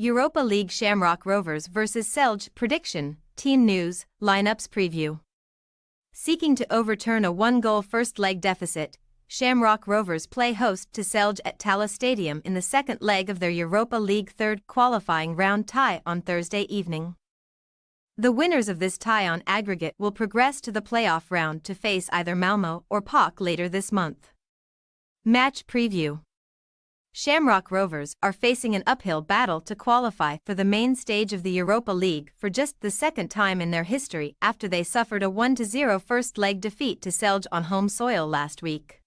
Europa League Shamrock Rovers vs Celje prediction, team news, lineups preview. Seeking to overturn a one-goal first-leg deficit, Shamrock Rovers play host to Celje at a.e.t Stadium in the second leg of their Europa League third qualifying round tie on Thursday evening. The winners of this tie on aggregate will progress to the playoff round to face either Malmo or PAOK later this month. Match preview. Shamrock Rovers are facing an uphill battle to qualify for the main stage of the Europa League for just the second time in their history after they suffered a 1-0 first-leg defeat to Celje on home soil last week.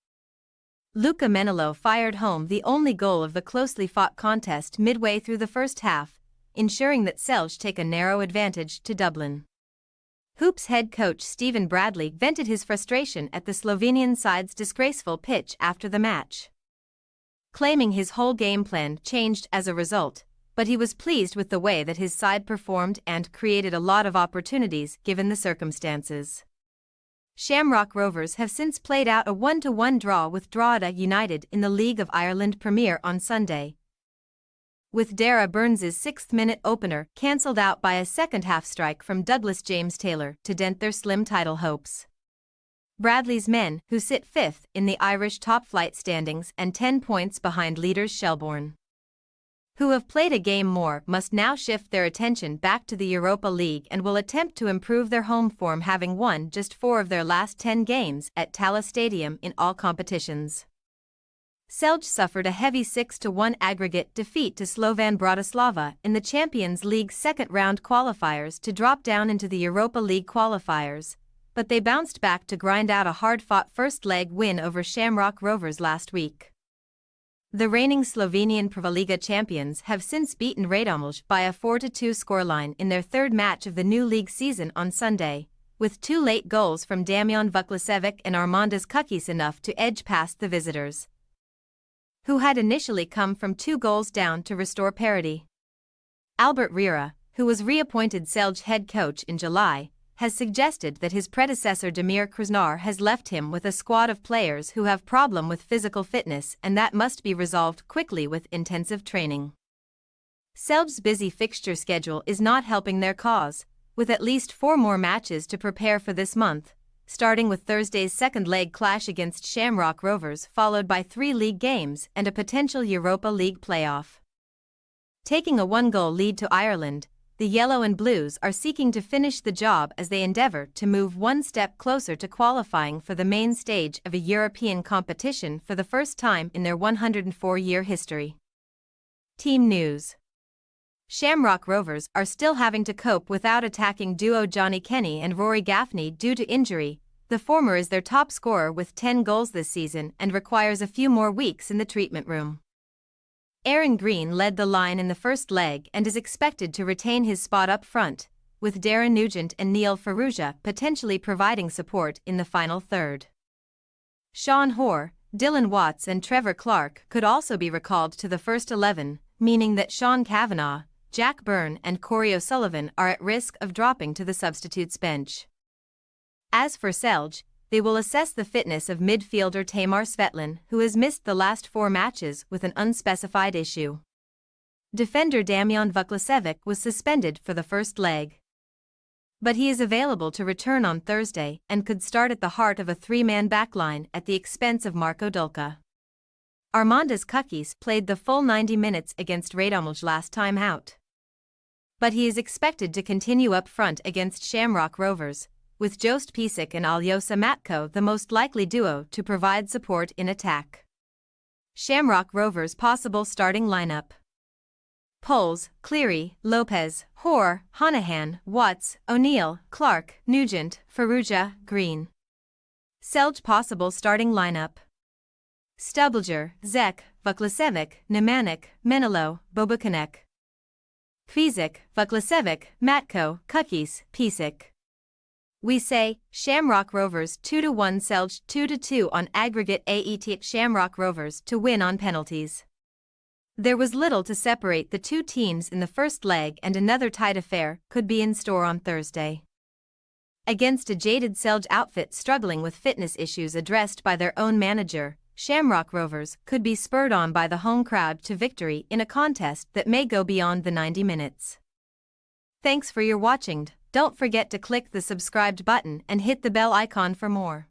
Luka Menelo fired home the only goal of the closely fought contest midway through the first half, ensuring that Celje take a narrow advantage to Dublin. Hoops head coach Stephen Bradley vented his frustration at the Slovenian side's disgraceful pitch after the match, claiming his whole game plan changed as a result, but he was pleased with the way that his side performed and created a lot of opportunities given the circumstances. Shamrock Rovers have since played out a 1-1 draw with Drogheda United in the League of Ireland Premier on Sunday, with Dara Burns's sixth-minute opener cancelled out by a second-half strike from Douglas James Taylor to dent their slim title hopes. Bradley's men, who sit fifth in the Irish top-flight standings and 10 points behind leaders Shelbourne, who have played a game more, must now shift their attention back to the Europa League and will attempt to improve their home form, having won just 4 of their last 10 games at a.e.t Stadium in all competitions. Celje suffered a heavy 6-1 aggregate defeat to Slovan Bratislava in the Champions League second-round qualifiers to drop down into the Europa League qualifiers, but they bounced back to grind out a hard-fought first-leg win over Shamrock Rovers last week. The reigning Slovenian Prvoliga champions have since beaten Radomlje by a 4-2 scoreline in their third match of the new league season on Sunday, with 2 late goals from Damjan Vuklicevic and Armandas Kukis enough to edge past the visitors, who had initially come from 2 goals down to restore parity. Albert Riera, who was reappointed Celje head coach in July, has suggested that his predecessor Damir Krasnar has left him with a squad of players who have problem with physical fitness, and that must be resolved quickly with intensive training. Celje's busy fixture schedule is not helping their cause, with at least 4 more matches to prepare for this month, starting with Thursday's second-leg clash against Shamrock Rovers, followed by 3 league games and a potential Europa League playoff. Taking a 1-goal lead to Ireland, the Yellow and Blues are seeking to finish the job as they endeavour to move one step closer to qualifying for the main stage of a European competition for the first time in their 104-year history. Team news. Shamrock Rovers are still having to cope without attacking duo Johnny Kenny and Rory Gaffney due to injury. The former is their top scorer with 10 goals this season and requires a few more weeks in the treatment room. Aaron Green led the line in the first leg and is expected to retain his spot up front, with Darren Nugent and Neil Farrugia potentially providing support in the final third. Sean Hoare, Dylan Watts and Trevor Clark could also be recalled to the first 11, meaning that Sean Kavanagh, Jack Byrne and Corey O'Sullivan are at risk of dropping to the substitutes bench. As for Celje, they will assess the fitness of midfielder Tamar Svetlin, who has missed the last 4 matches with an unspecified issue. Defender Damjan Vuklicevic was suspended for the first leg, but he is available to return on Thursday and could start at the heart of a 3-man backline at the expense of Marko Dulka. Armandas Kukis played the full 90 minutes against Radomlje last time out, but he is expected to continue up front against Shamrock Rovers, with Jost Pisic and Aljosa Matko the most likely duo to provide support in attack. Shamrock Rovers' possible starting lineup: Poles, Cleary, Lopez, Hoare, Honohan, Watts, O'Neill, Clark, Nugent, Farrugia, Green. Celje possible starting lineup: Stubbliger, Zek, Vuklicevic, Nemanek, Menelo, Bobukanek. Pisic, Vuklicevic, Matko, Kukis, Pisic. We say, Shamrock Rovers 2-1 Celje 2-2 on aggregate a.e.t. Shamrock Rovers to win on penalties. There was little to separate the 2 teams in the first leg, and another tight affair could be in store on Thursday. Against a jaded Celje outfit struggling with fitness issues addressed by their own manager, Shamrock Rovers could be spurred on by the home crowd to victory in a contest that may go beyond the 90 minutes. Thanks for your watching. Don't forget to click the subscribed button and hit the bell icon for more.